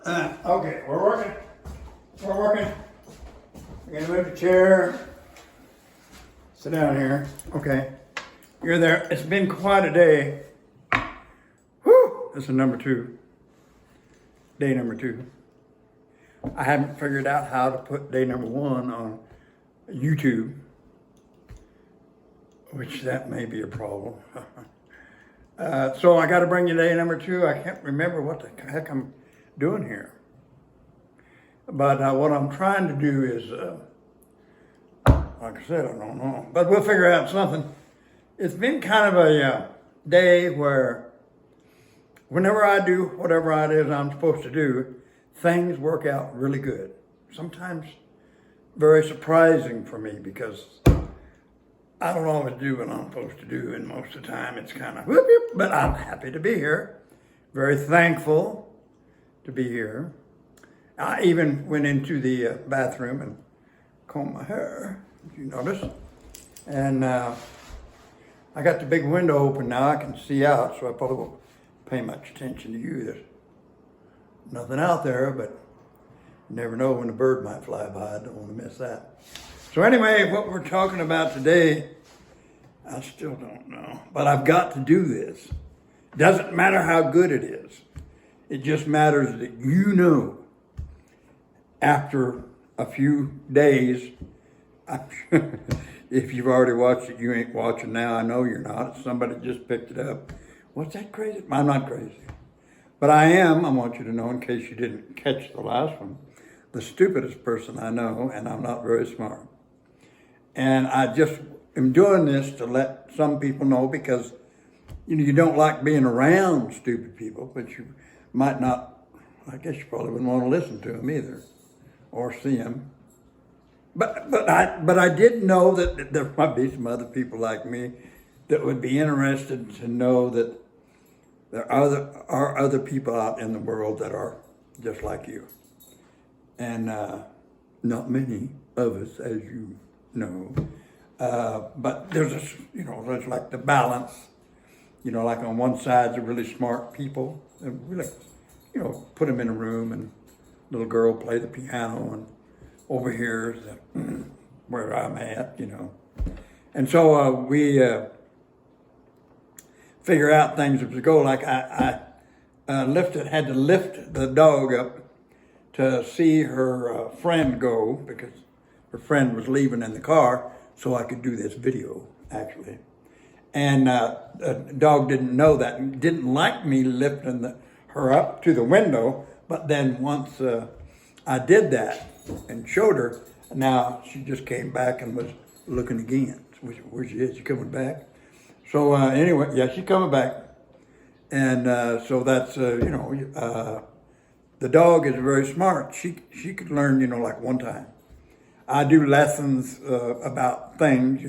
Okay, we're working. We're working. We're gonna move the chair. Sit down here. Okay. You're there. It's been quite a day. Whew! This is number 2. Day number 2. I haven't figured out how to put day number 1 on YouTube, which that may be a problem. So I got to bring you day number 2. I can't remember what the heck I'm doing here. But what I'm trying to do is, like I said, I don't know. But we'll figure out something. It's been kind of a day where whenever I do whatever it is I'm supposed to do, things work out really good. Sometimes very surprising for me because I don't always do what I'm supposed to do, and most of the time it's kind of whoop, whoop, but I'm happy to be here. Very thankful to be here. I even went into the bathroom and combed my hair, if you notice. And I got the big window open now. I can see out, so I probably won't pay much attention to you. There's nothing out there, but you never know when a bird might fly by. I don't want to miss that. So anyway, what we're talking about today, I still don't know. But I've got to do this. Doesn't matter how good it is. It just matters that you know after a few days, if you've already watched it, you ain't watching now. I know you're not. Somebody just picked it up. What's that crazy? I'm not crazy. But I am, I want you to know in case you didn't catch the last one, the stupidest person I know, and I'm not very smart. And I just am doing this to let some people know because you don't like being around stupid people, but you might not, I guess you probably wouldn't want to listen to them either or see them. But I did know that there might be some other people like me that would be interested to know that there are other people out in the world that are just like you. And not many of us, as you know. But there's there's like the balance. Like on one side, the really smart people, and really, put them in a room and little girl play the piano, and over here is where I'm at, And so we figure out things as we go. Like I had to lift the dog up to see her friend go because her friend was leaving in the car, so I could do this video, actually. And the dog didn't know that and didn't like me lifting her up to the window. But then once I did that and showed her, now she just came back and was looking again. Where she is? She coming back? So anyway, yeah, she's coming back. And so that's, the dog is very smart. She could learn, like one time. I do lessons about things,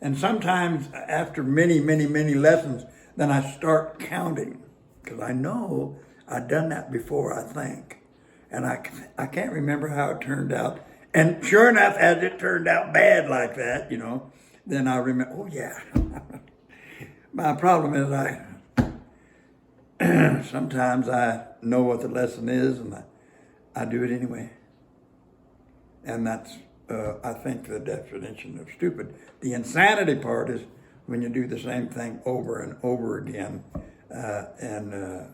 and sometimes after many, many, many lessons, then I start counting because I know I've done that before, I think. And I can't remember how it turned out. And sure enough, as it turned out bad like that, then I remember, oh yeah. My problem is sometimes I know what the lesson is and I do it anyway. And that's, I think, the definition of stupid. The insanity part is when you do the same thing over and over again and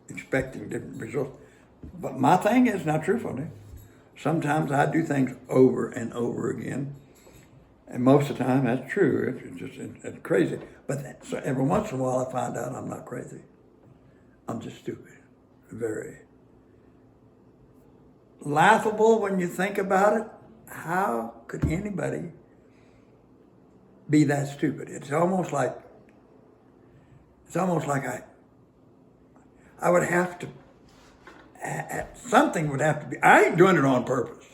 expecting different results. But my thing is, not truthfully, sometimes I do things over and over again. And most of the time, that's true. It's crazy. But so every once in a while, I find out I'm not crazy. I'm just stupid. Very laughable when you think about it. How could anybody be that stupid? It's almost like I would have to, something would have to be, I ain't doing it on purpose.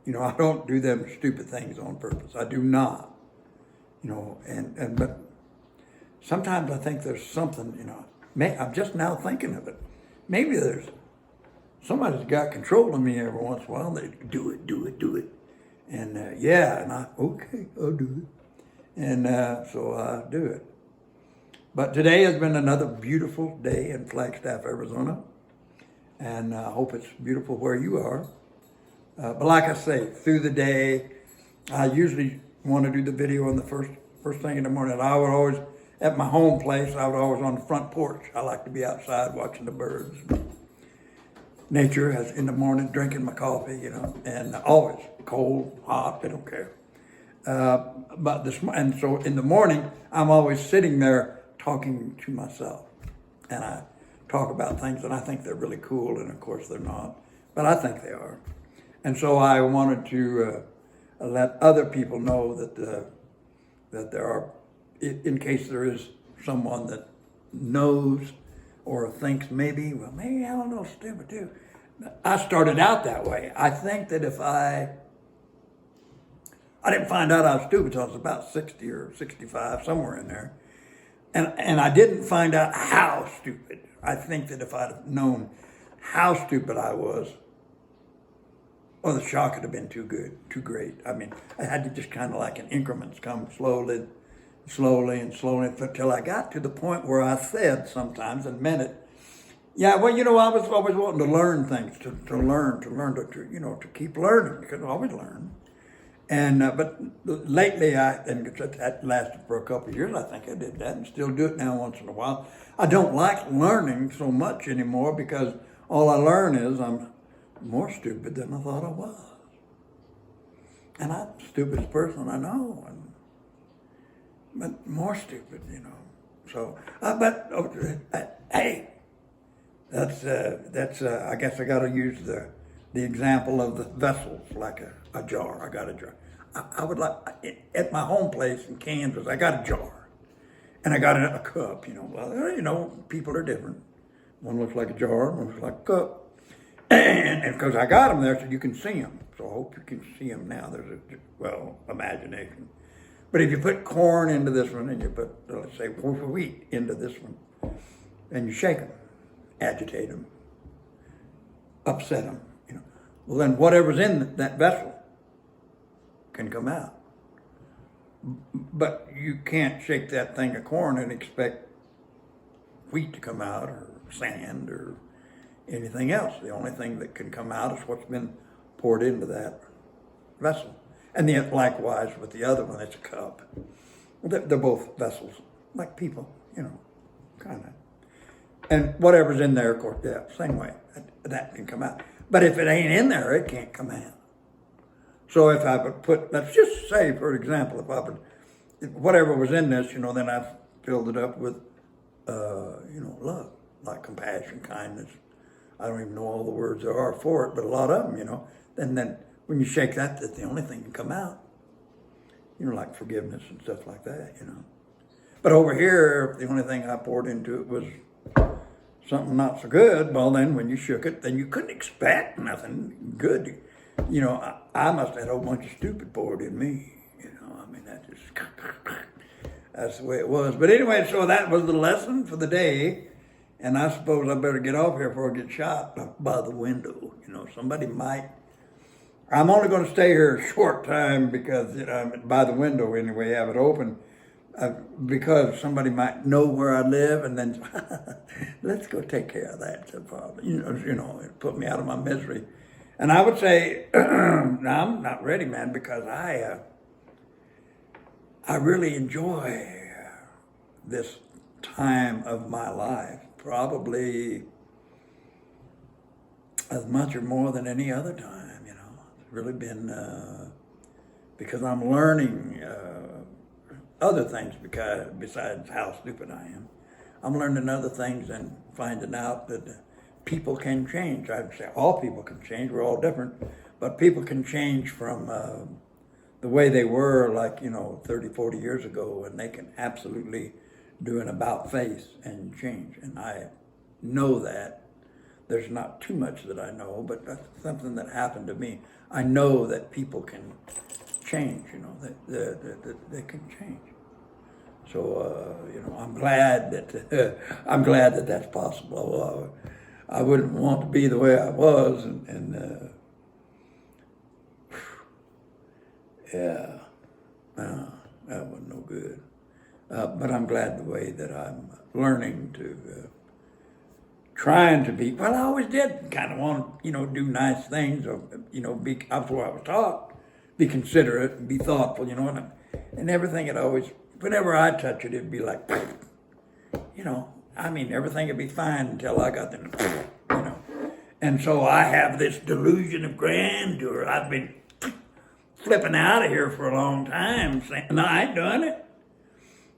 I don't do them stupid things on purpose. I do not. But sometimes I think there's something, I'm just now thinking of it. Maybe somebody's got control of me every once in a while. They do it. And okay, I'll do it. And so I do it. But today has been another beautiful day in Flagstaff, Arizona. and I hope it's beautiful where you are. But like I say, through the day, I usually want to do the video on the first thing in the morning. I would always, at my home place, I would always on the front porch. I like to be outside watching the birds. Nature as in the morning, drinking my coffee, and always cold, hot, I don't care. And so in the morning, I'm always sitting there talking to myself, and I talk about things that I think they're really cool, and of course they're not, but I think they are. And so I wanted to let other people know that there are, in case there is someone that knows or thinks maybe I'm a little stupid too. I started out that way. I think that if I didn't find out I was stupid until I was about 60 or 65, somewhere in there. And I didn't find out how stupid. I think that if I'd have known how stupid I was, well, the shock would have been too great. I mean, I had to just kind of like in increments come slowly, until I got to the point where I said sometimes and meant it. Yeah, well, I was always wanting to learn things, to keep learning, because I always learn. And but lately, and that lasted for a couple of years. I think I did that, and still do it now once in a while. I don't like learning so much anymore because all I learn is I'm more stupid than I thought I was, and I'm the stupidest person I know, but more stupid, So, hey, that's. I guess I got to use the example of the vessels, like a jar. I got a jar. I would like, at my home place in Kansas, I got a jar. And I got a cup, Well, people are different. One looks like a jar, one looks like a cup. And because I got them there so you can see them. So I hope you can see them now. There's imagination. But if you put corn into this one and you put, let's say, wheat into this one, and you shake them, agitate them, upset them, well, then whatever's in that vessel can come out. But you can't shake that thing of corn and expect wheat to come out, or sand, or anything else. The only thing that can come out is what's been poured into that vessel. And then likewise with the other one, it's a cup. They're both vessels, like people, kind of. And whatever's in there, of course, same way, that can come out. But if it ain't in there, it can't come out. So if I would put, let's just say, for example, if whatever was in this, then I filled it up with, love, like compassion, kindness. I don't even know all the words there are for it, but a lot of them, And then when you shake that, that's the only thing that can come out. Like forgiveness and stuff like that, But over here, the only thing I poured into it was something not so good. Well, then when you shook it, then you couldn't expect nothing good. I must have had a whole bunch of stupid poured in me. That's the way it was. But anyway, so that was the lesson for the day. And I suppose I better get off here before I get shot by the window. Somebody might. I'm only going to stay here a short time because, by the window anyway, have it open. Because somebody might know where I live, and then let's go take care of that. It put me out of my misery. And I would say, no, I'm not ready, man, because I really enjoy this time of my life, probably as much or more than any other time. It's really been because I'm learning. Other things besides how stupid I am. I'm learning other things and finding out that people can change. I would say all people can change. We're all different. But people can change from the way they were 30, 40 years ago, and they can absolutely do an about face and change. And I know that. There's not too much that I know, but that's something that happened to me. I know that people can change, that they can change. So, I'm glad that that's possible. I wouldn't want to be the way I was, and that wasn't no good. But I'm glad the way that I'm learning trying to be, well, I always did kind of want to, do nice things or, that's what I was taught, be considerate and be thoughtful, and everything had always, whenever I touch it, it'd be like, everything would be fine until I got the, And so I have this delusion of grandeur. I've been flipping out of here for a long time saying, no, I ain't doing it.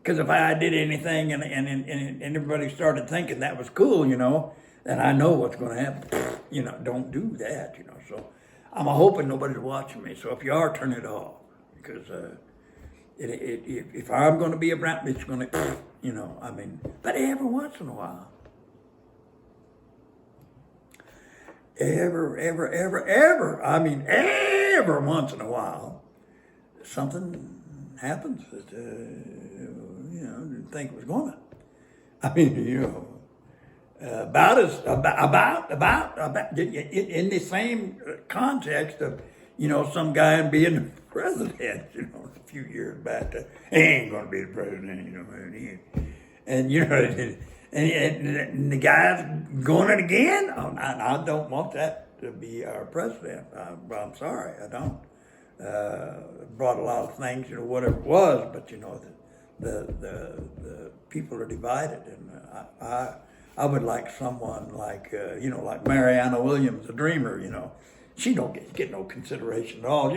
Because if I did anything and everybody started thinking that was cool, then I know what's going to happen. Don't do that, So I'm hoping nobody's watching me. So if you are, turn it off. Because if I'm going to be around, it's going to, but every once in a while. Every once in a while, something happens that, didn't think it was gonna. In the same context of, some guy being the president, a few years back, he ain't gonna be the president, and the guy's going it again. Oh, I don't want that to be our president. I'm sorry, I don't. Brought a lot of things, whatever it was, but the people are divided, and I would like someone like like Marianne Williams, the dreamer. She don't get no consideration at all.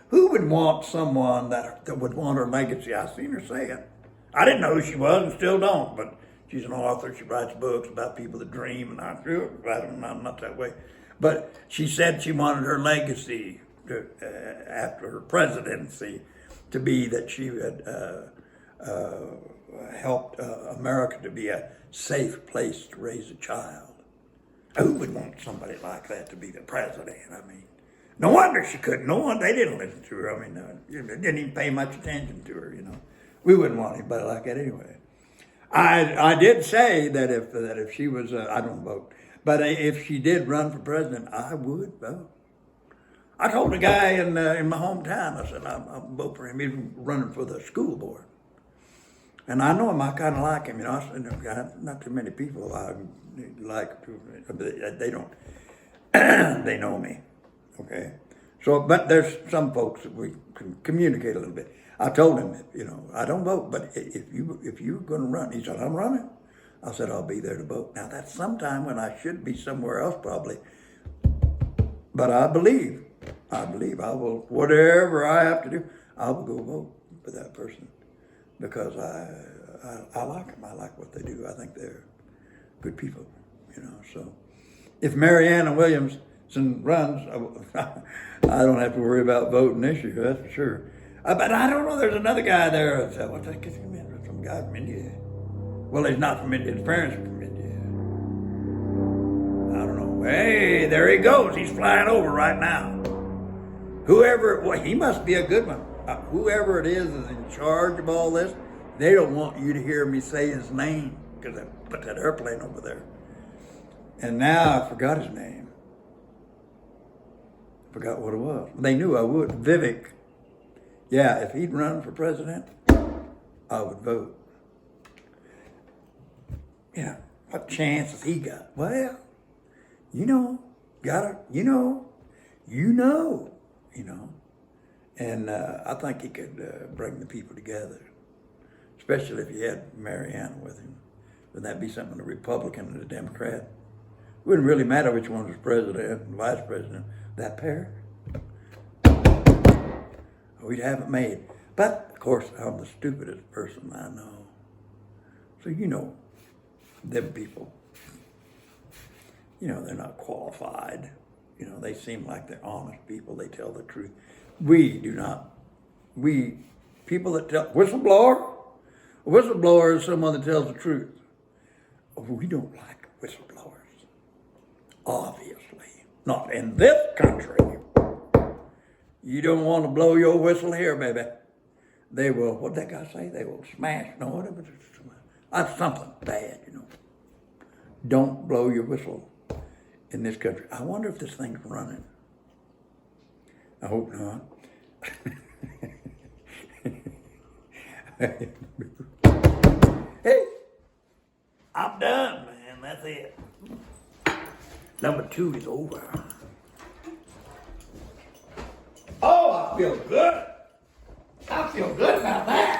Who would want someone that would want her legacy? I seen her say it. I didn't know who she was and still don't, but she's an author. She writes books about people that dream, and I'm not that way. But she said she wanted her legacy after her presidency to be that she had helped America to be a safe place to raise a child. Who would want somebody like that to be the president? No wonder she couldn't. No wonder they didn't listen to her. They didn't even pay much attention to her. We wouldn't want anybody like that anyway. I did say that if she was, I don't vote, but if she did run for president, I would vote. I told a guy in my hometown, I said, I'll vote for him. He's running for the school board. And I know him, I kind of like him. I said, not too many people I like, they don't, they know me, okay? So, but there's some folks that we can communicate a little bit. I told him, I don't vote, but if you're going to run, he said, I'm running. I said, I'll be there to vote. Now, that's sometime when I should be somewhere else probably. But I believe I will, whatever I have to do, I will go vote for that person. Because I like them. I like what they do. I think they're good people, So if Marianne Williamson runs, I don't have to worry about voting this year, that's for sure. But I don't know, there's another guy there, what's that kid's name? Some guy from India. Well, he's not from India, his parents are from India. I don't know. Hey, there he goes, he's flying over right now. He must be a good one. Whoever it is in charge of all this, they don't want you to hear me say his name, because I put that airplane over there. And now I forgot his name. Forgot what it was. They knew I would. Vivek. Yeah, if he'd run for president, I would vote. What chances he got? Well, And I think he could bring the people together, especially if he had Marianne with him. Would that be something, a Republican and a Democrat? It wouldn't really matter which one was president and vice president. That pair, we'd have it made. But, of course, I'm the stupidest person I know. So them people, they're not qualified. They seem like they're honest people. They tell the truth. We do not. People that tell, a whistleblower is someone that tells the truth. We don't like whistleblowers. Obviously. Not in this country. You don't want to blow your whistle here, baby. They will, what'd that guy say? They will smash, no, whatever. That's something bad, Don't blow your whistle in this country. I wonder if this thing's running. I hope not. Hey, I'm done, man. That's it. Number 2 is over. Oh, I feel good. I feel good about that.